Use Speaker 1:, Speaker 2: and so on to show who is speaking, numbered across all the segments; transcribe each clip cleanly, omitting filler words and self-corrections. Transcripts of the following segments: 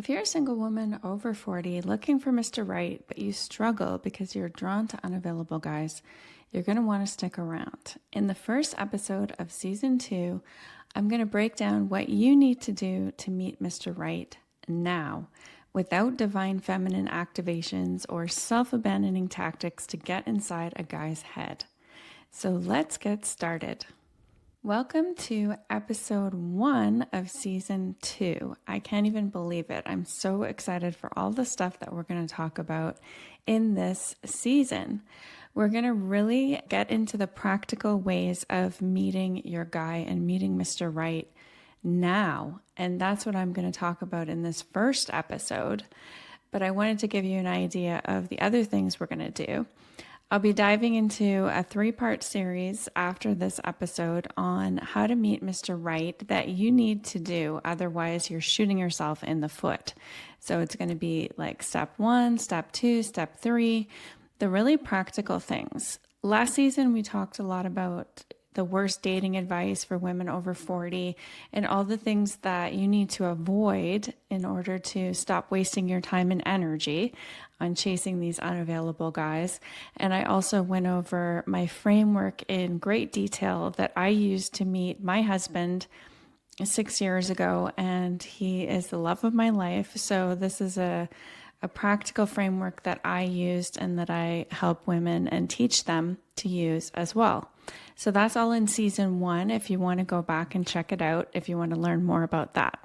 Speaker 1: If you're a single woman over 40 looking for Mr. Right, but you struggle because you're drawn to unavailable guys, you're going to want to stick around. In the first episode of season 2, I'm going to break down what you need to do to meet Mr. Right now without divine feminine activations or self-abandoning tactics to get inside a guy's head. So let's get started. Welcome to episode 1 of season 2. I can't even believe it. I'm so excited for all the stuff that we're going to talk about in this season. We're going to really get into the practical ways of meeting your guy and meeting Mr. Right now. And that's what I'm going to talk about in this first episode. But I wanted to give you an idea of the other things we're going to do. I'll be diving into a 3-part series after this episode on how to meet Mr. Right that you need to do. Otherwise, you're shooting yourself in the foot. So it's going to be like step 1, step 2, step 3, the really practical things. Last season, we talked a lot about the worst dating advice for women over 40 and all the things that you need to avoid in order to stop wasting your time and energy on chasing these unavailable guys. And I also went over my framework in great detail that I used to meet my husband 6 years ago, and he is the love of my life. So this is a practical framework that I used and that I help women and teach them to use as well. So that's all in season 1 if you want to go back and check it out, if you want to learn more about that.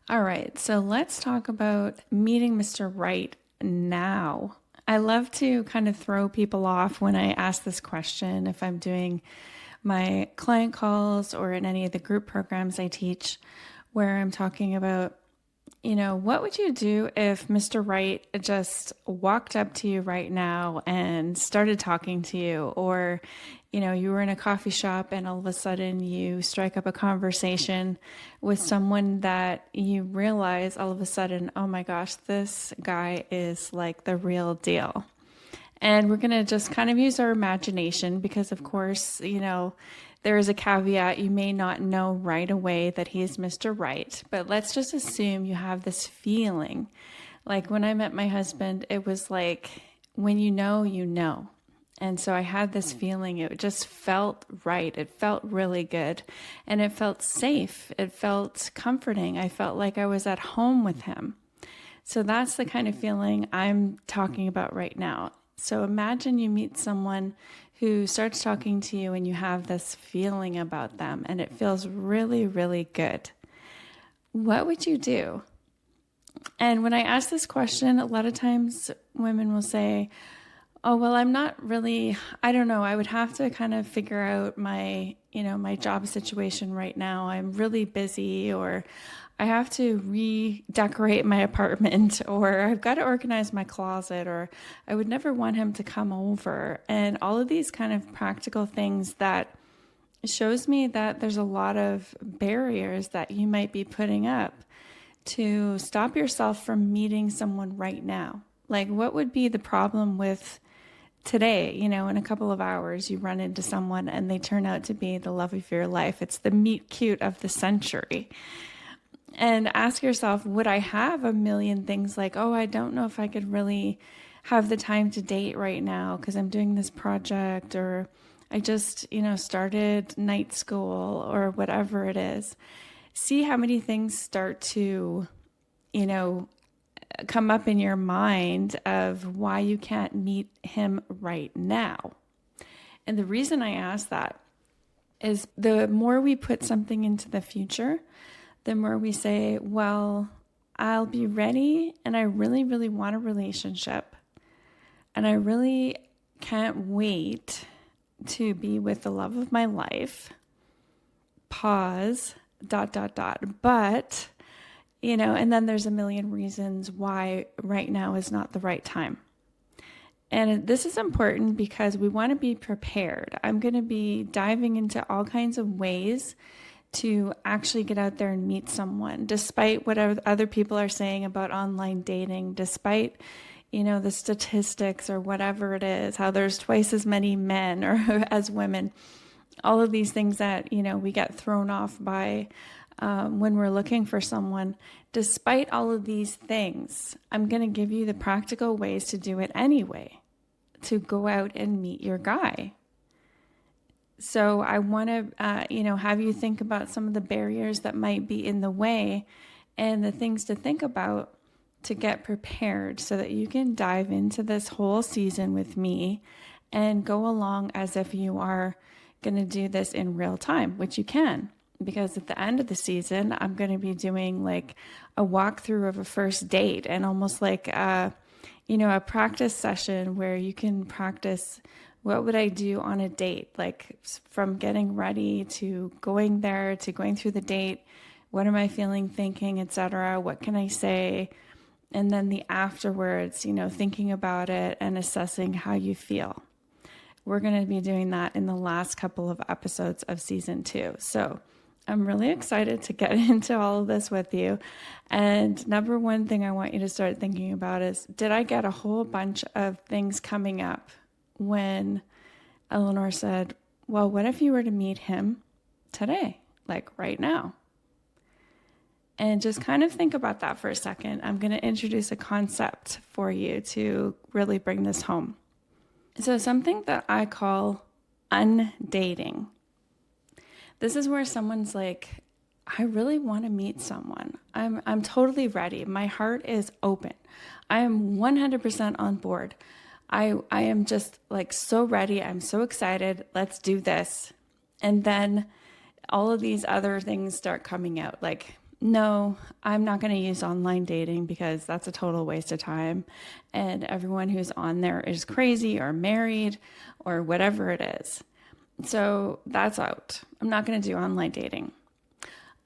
Speaker 1: All right, so let's talk about meeting Mr. Right now. I love to kind of throw people off when I ask this question if I'm doing my client calls or in any of the group programs I teach, where I'm talking about, what would you do if Mr. Right just walked up to you right now and started talking to you? Or, you were in a coffee shop and all of a sudden you strike up a conversation with someone that you realize all of a sudden, oh my gosh, this guy is like the real deal. And we're going to just kind of use our imagination because, of course, there is a caveat. You may not know right away that he is Mr. Right, but let's just assume you have this feeling. Like when I met my husband, it was like, when you know, you know. And so I had this feeling, it just felt right. It felt really good. And it felt safe. It felt comforting. I felt like I was at home with him. So that's the kind of feeling I'm talking about right now. So imagine you meet someone who starts talking to you and you have this feeling about them and it feels really, really good. What would you do? And when I ask this question, a lot of times women will say, oh, well, I'm not really, I don't know. I would have to kind of figure out my job situation right now. I'm really busy, or I have to redecorate my apartment, or I've got to organize my closet, or I would never want him to come over. And all of these kind of practical things that shows me that there's a lot of barriers that you might be putting up to stop yourself from meeting someone right now. Like, what would be the problem with today, in a couple of hours, you run into someone and they turn out to be the love of your life. It's the meet cute of the century. And ask yourself, would I have a million things like, oh, I don't know if I could really have the time to date right now because I'm doing this project, or I just, started night school, or whatever it is. See how many things start to, come up in your mind of why you can't meet him right now. And the reason I ask that is the more we put something into the future, the more we say, well, I'll be ready and I really, really want a relationship. And I really can't wait to be with the love of my life. Pause, ... But and then there's a million reasons why right now is not the right time. And this is important because we want to be prepared. I'm going to be diving into all kinds of ways to actually get out there and meet someone, despite what other people are saying about online dating, despite, the statistics or whatever it is, how there's twice as many men or as women, all of these things that, we get thrown off by when we're looking for someone. Despite all of these things, I'm going to give you the practical ways to do it anyway, to go out and meet your guy. So I want to, have you think about some of the barriers that might be in the way and the things to think about to get prepared so that you can dive into this whole season with me and go along as if you are going to do this in real time, which you can. Because at the end of the season, I'm going to be doing like a walkthrough of a first date and almost like a practice session where you can practice what would I do on a date, like from getting ready to going there to going through the date. What am I feeling, thinking, etc.? What can I say? And then the afterwards, thinking about it and assessing how you feel. We're going to be doing that in the last couple of episodes of season 2. So I'm really excited to get into all of this with you. And number one thing I want you to start thinking about is, did I get a whole bunch of things coming up when Eleanor said, well, what if you were to meet him today, like right now? And just kind of think about that for a second. I'm going to introduce a concept for you to really bring this home. So something that I call undating. This is where someone's like, I really want to meet someone. I'm totally ready. My heart is open. I am 100% on board. I am just like so ready. I'm so excited. Let's do this. And then all of these other things start coming out. Like, no, I'm not going to use online dating because that's a total waste of time. And everyone who's on there is crazy or married or whatever it is. So that's out. I'm not going to do online dating.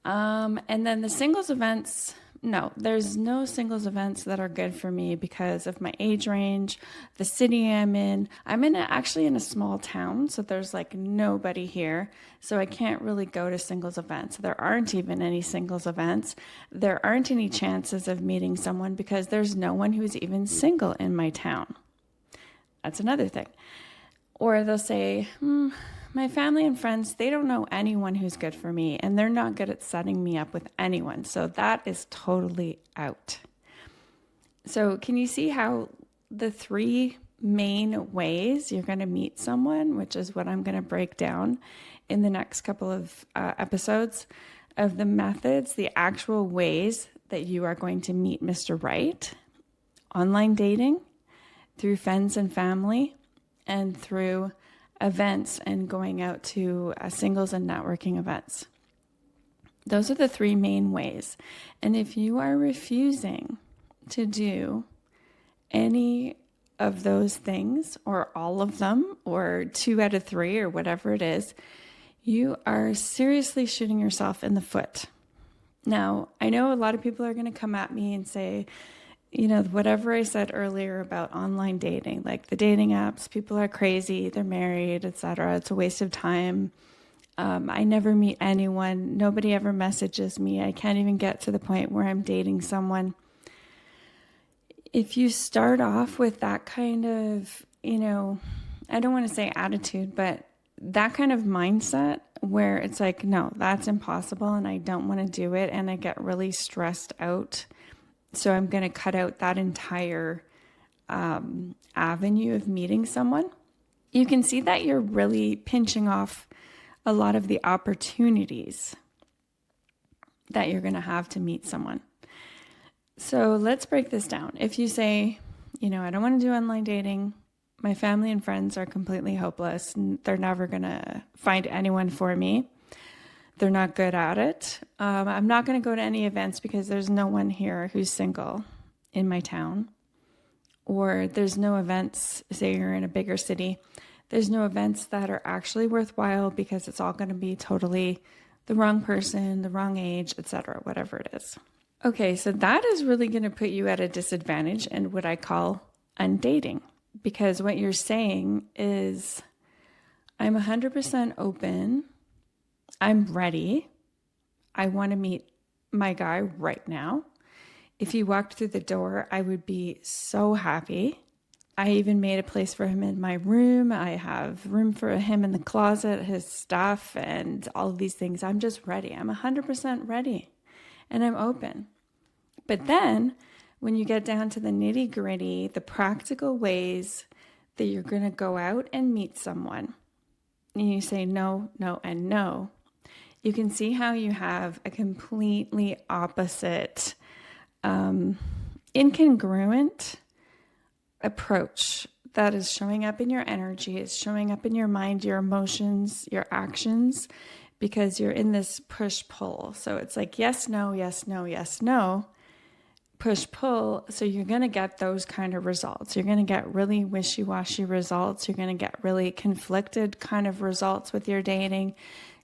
Speaker 1: And then the singles events, no, there's no singles events that are good for me because of my age range, the city I'm in. I'm actually in a small town, so there's like nobody here. So I can't really go to singles events. There aren't even any singles events. There aren't any chances of meeting someone because there's no one who's even single in my town. That's another thing. Or they'll say, my family and friends, they don't know anyone who's good for me, and they're not good at setting me up with anyone. So that is totally out. So can you see how the 3 main ways you're going to meet someone, which is what I'm going to break down in the next couple of episodes, of the methods, the actual ways that you are going to meet Mr. Right, online dating, through friends and family, and through events and going out to singles and networking events. Those are the 3 main ways. And if you are refusing to do any of those things, or all of them, or 2 out of 3, or whatever it is, you are seriously shooting yourself in the foot. Now, I know a lot of people are going to come at me and say, whatever I said earlier about online dating, like the dating apps, people are crazy, they're married, etc. It's a waste of time. I never meet anyone. Nobody ever messages me. I can't even get to the point where I'm dating someone. If you start off with that kind of, I don't want to say attitude, but that kind of mindset where it's like, no, that's impossible and I don't want to do it, and I get really stressed out. So I'm going to cut out that entire avenue of meeting someone. You can see that you're really pinching off a lot of the opportunities that you're going to have to meet someone. So let's break this down. If you say, I don't want to do online dating, my family and friends are completely hopeless, and they're never going to find anyone for me. They're not good at it. I'm not going to go to any events because there's no one here who's single in my town. Or there's no events, say you're in a bigger city, there's no events that are actually worthwhile because it's all going to be totally the wrong person, the wrong age, etc., whatever it is. Okay, so that is really going to put you at a disadvantage in what I call undating. Because what you're saying is, I'm 100% open, I'm ready. I want to meet my guy right now. If he walked through the door, I would be so happy. I even made a place for him in my room. I have room for him in the closet, his stuff, and all of these things. I'm just ready. I'm 100% ready, and I'm open. But then when you get down to the nitty gritty, the practical ways that you're going to go out and meet someone, and you say no, no, and no, you can see how you have a completely opposite, incongruent approach that is showing up in your energy, it's showing up in your mind, your emotions, your actions, because you're in this push-pull. So it's like yes, no, yes, no, yes, no, push-pull. So you're going to get those kind of results. You're going to get really wishy-washy results. You're going to get really conflicted kind of results with your dating.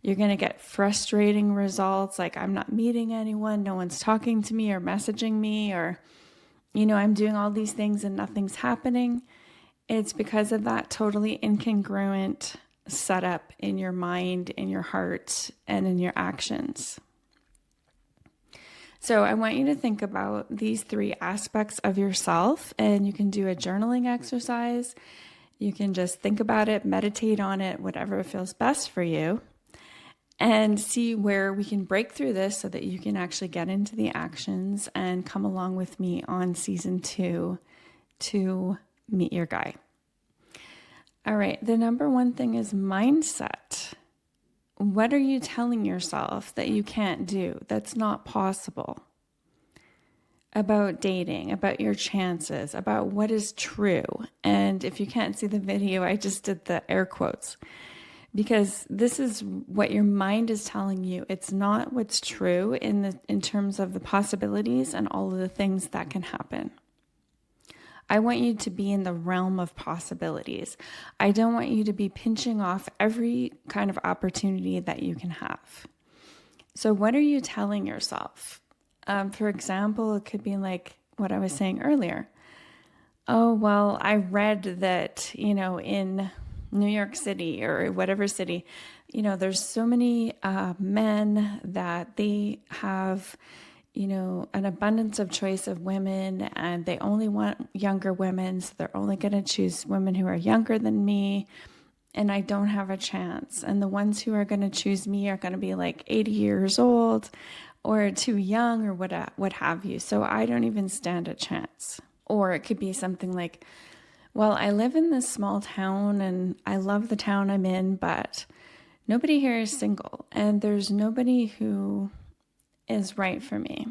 Speaker 1: You're going to get frustrating results, like I'm not meeting anyone, no one's talking to me or messaging me, or I'm doing all these things and nothing's happening. It's because of that totally incongruent setup in your mind, in your heart, and in your actions. So I want you to think about these 3 aspects of yourself, and you can do a journaling exercise. You can just think about it, meditate on it, whatever feels best for you, and see where we can break through this so that you can actually get into the actions and come along with me on season 2 to meet your guy. All right, the number 1 thing is mindset. What are you telling yourself that you can't do, that's not possible? About dating, about your chances, about what is true. And if you can't see the video, I just did the air quotes. Because this is what your mind is telling you. It's not what's true in terms of the possibilities and all of the things that can happen. I want you to be in the realm of possibilities. I don't want you to be pinching off every kind of opportunity that you can have. So what are you telling yourself? For example, it could be like what I was saying earlier. Oh, well, I read that, in New York City or whatever city, there's so many men that they have, an abundance of choice of women, and they only want younger women. So they're only going to choose women who are younger than me, and I don't have a chance. And the ones who are going to choose me are going to be like 80 years old or too young or what have you. So I don't even stand a chance. Or it could be something like, well, I live in this small town and I love the town I'm in, but nobody here is single and there's nobody who is right for me.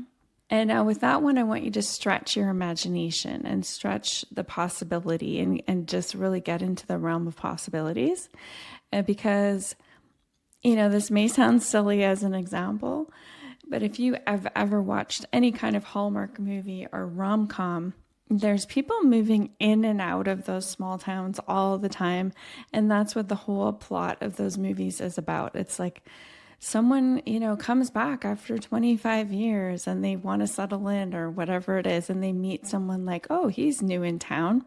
Speaker 1: And now with that one, I want you to stretch your imagination and stretch the possibility and just really get into the realm of possibilities. Because, this may sound silly as an example, but if you have ever watched any kind of Hallmark movie or rom-com, there's people moving in and out of those small towns all the time. And that's what the whole plot of those movies is about. It's like someone, comes back after 25 years and they want to settle in or whatever it is. And they meet someone like, oh, he's new in town.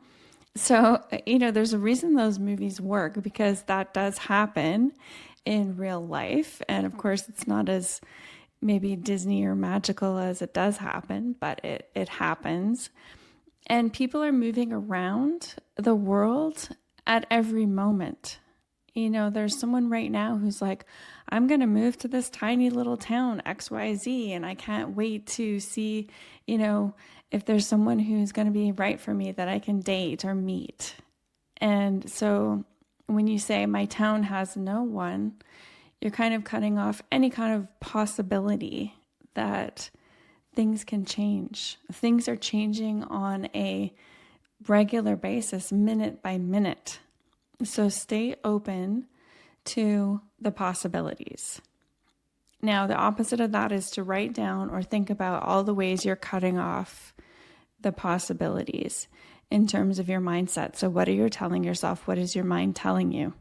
Speaker 1: So, there's a reason those movies work, because that does happen in real life. And of course, it's not as maybe Disney or magical as it does happen, but it happens. And people are moving around the world at every moment. There's someone right now who's like, I'm going to move to this tiny little town, XYZ, and I can't wait to see, if there's someone who's going to be right for me that I can date or meet. And so when you say my town has no one, you're kind of cutting off any kind of possibility that things can change. Things are changing on a regular basis, minute by minute. So stay open to the possibilities. Now, the opposite of that is to write down or think about all the ways you're cutting off the possibilities in terms of your mindset. So what are you telling yourself? What is your mind telling you?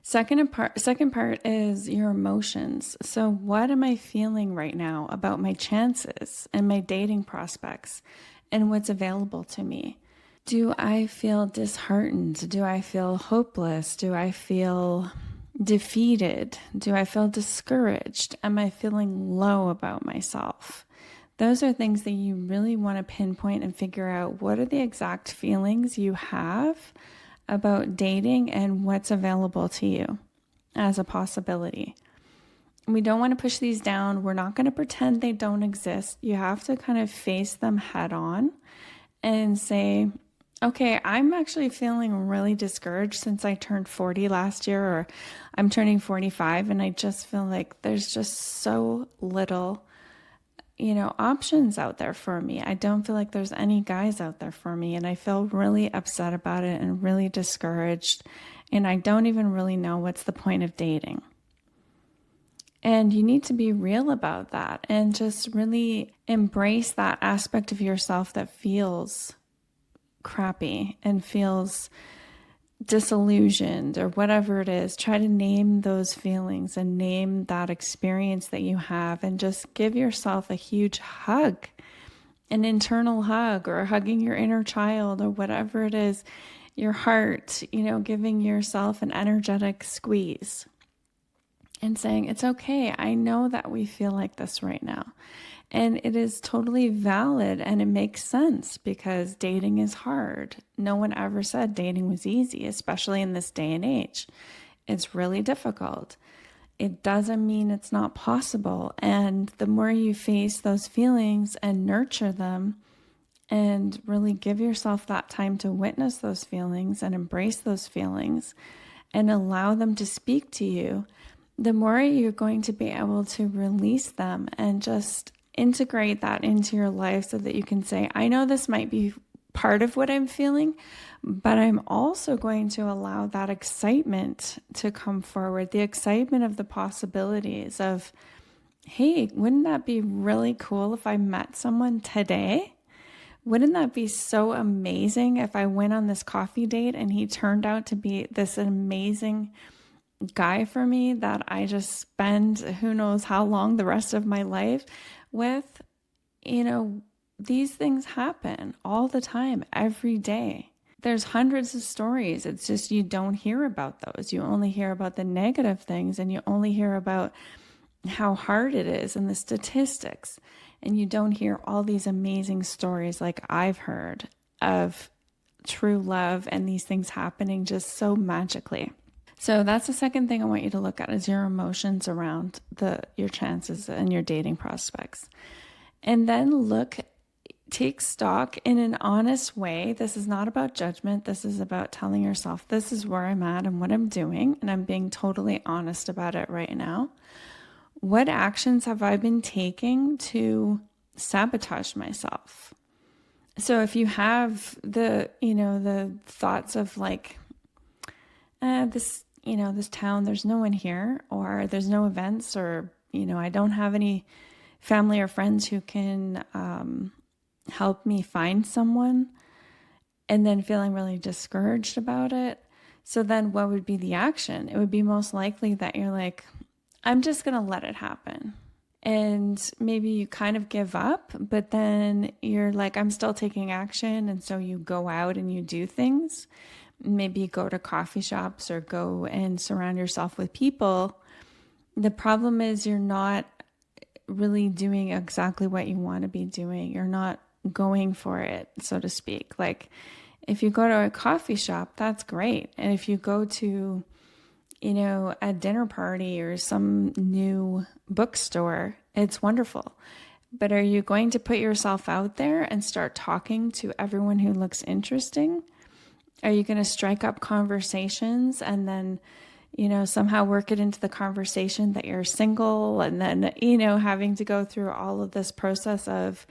Speaker 1: Second part is your emotions. So what am I feeling right now about my chances and my dating prospects and what's available to me? Do I feel disheartened? Do I feel hopeless? Do I feel defeated? Do I feel discouraged? Am I feeling low about myself? Those are things that you really want to pinpoint and figure out what are the exact feelings you have about dating and what's available to you as a possibility. We don't want to push these down. We're not going to pretend they don't exist. You have to kind of face them head on and say, okay, I'm actually feeling really discouraged since I turned 40 last year, or I'm turning 45, and I just feel like there's just so little, options out there for me. I don't feel like there's any guys out there for me, and I feel really upset about it and really discouraged, and I don't even really know what's the point of dating. And you need to be real about that and just really embrace that aspect of yourself that feels crappy and feels disillusioned or whatever it is. Try to name those feelings and name that experience that you have, and just give yourself a huge hug, an internal hug, or hugging your inner child, or whatever it is, your heart, giving yourself an energetic squeeze and saying, it's okay. I know that we feel like this right now. And it is totally valid, and it makes sense because dating is hard. No one ever said dating was easy, especially in this day and age. It's really difficult. It doesn't mean it's not possible. And the more you face those feelings and nurture them and really give yourself that time to witness those feelings and embrace those feelings and allow them to speak to you, the more you're going to be able to release them and just integrate that into your life so that you can say, I know this might be part of what I'm feeling, but I'm also going to allow that excitement to come forward, the excitement of the possibilities of, hey, wouldn't that be really cool if I met someone today? Wouldn't that be so amazing if I went on this coffee date and he turned out to be this amazing guy for me that I just spend who knows how long the rest of my life with? These things happen all the time, every day. There's hundreds of stories. It's just you don't hear about those. You only hear about the negative things, and you only hear about how hard it is and the statistics. And you don't hear all these amazing stories like I've heard of true love and these things happening just so magically. So that's the second thing I want you to look at, is your emotions around your chances and your dating prospects. And then take stock in an honest way. This is not about judgment. This is about telling yourself, this is where I'm at and what I'm doing, and I'm being totally honest about it right now. What actions have I been taking to sabotage myself? So if you have the thoughts of like, this town, there's no one here, or there's no events, or, I don't have any family or friends who can help me find someone, and then feeling really discouraged about it. So then what would be the action? It would be most likely that you're like, I'm just going to let it happen. And maybe you kind of give up, but then you're like, I'm still taking action. And so you go out and you do things. Maybe go to coffee shops or go and surround yourself with people. The problem is you're not really doing exactly what you want to be doing. You're not going for it, so to speak. Like if you go to a coffee shop, that's great. And if you go to, a dinner party or some new bookstore, it's wonderful. But are you going to put yourself out there and start talking to everyone who looks interesting? Are you going to strike up conversations and then, somehow work it into the conversation that you're single, and then, having to go through all of this process of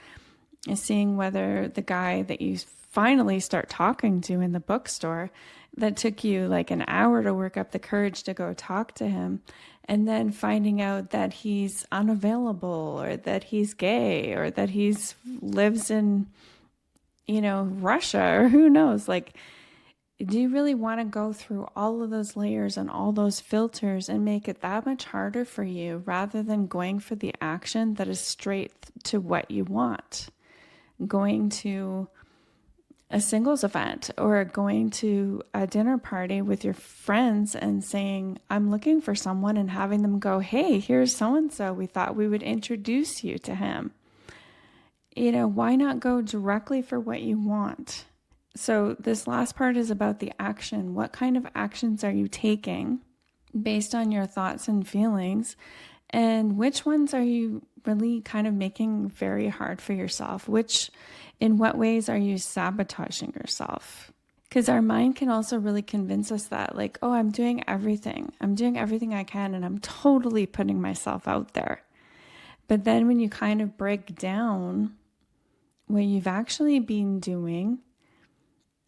Speaker 1: seeing whether the guy that you finally start talking to in the bookstore that took you like an hour to work up the courage to go talk to him, and then finding out that he's unavailable, or that he's gay, or that lives in, Russia, or who knows, like, do you really want to go through all of those layers and all those filters and make it that much harder for you, rather than going for the action that is straight to what you want? Going to a singles event or going to a dinner party with your friends and saying, I'm looking for someone, and having them go, hey, here's so-and-so. We thought we would introduce you to him. Why not go directly for what you want? So this last part is about the action. What kind of actions are you taking based on your thoughts and feelings? And which ones are you really kind of making very hard for yourself? In what ways are you sabotaging yourself? Because our mind can also really convince us that, like, oh, I'm doing everything. I'm doing everything I can, and I'm totally putting myself out there. But then when you kind of break down what you've actually been doing,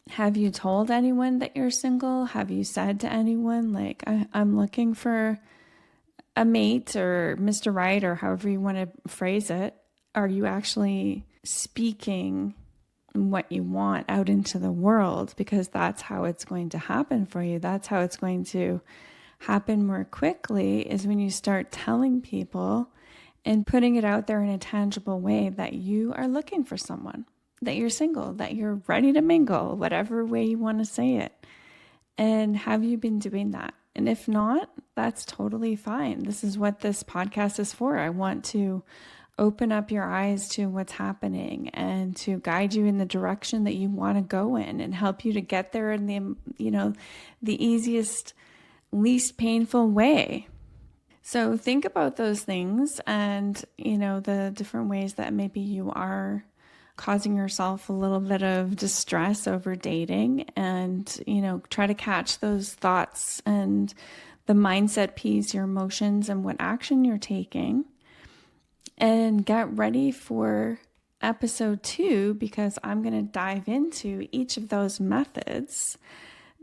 Speaker 1: have you told anyone that you're single? Have you said to anyone, like, I'm looking for a mate or Mr. Right, or however you want to phrase it? Are you actually speaking what you want out into the world? Because that's how it's going to happen for you. That's how it's going to happen more quickly, is when you start telling people and putting it out there in a tangible way that you are looking for someone, that you're single, that you're ready to mingle, whatever way you want to say it. And have you been doing that? And if not, that's totally fine. This is what this podcast is for. I want to open up your eyes to what's happening and to guide you in the direction that you want to go in, and help you to get there in the easiest, least painful way. So think about those things, and, the different ways that maybe you are causing yourself a little bit of distress over dating, and, try to catch those thoughts and the mindset piece, your emotions, and what action you're taking. And get ready for episode 2, because I'm going to dive into each of those methods.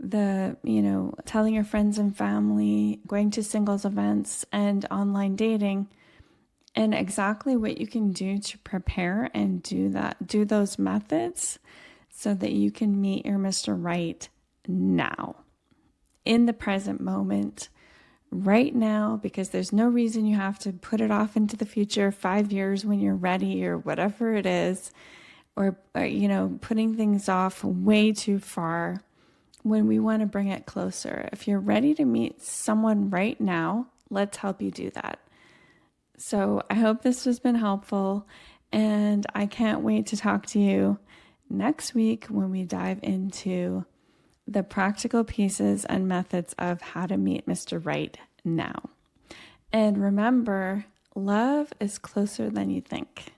Speaker 1: Telling your friends and family, going to singles events, and online dating, and exactly what you can do to prepare and do those methods so that you can meet your Mr. Right now, in the present moment, right now, because there's no reason you have to put it off into the future, 5 years when you're ready, or whatever it is, or putting things off way too far when we want to bring it closer. If you're ready to meet someone right now, let's help you do that. So I hope this has been helpful, and I can't wait to talk to you next week when we dive into the practical pieces and methods of how to meet Mr. Right now. And remember, love is closer than you think.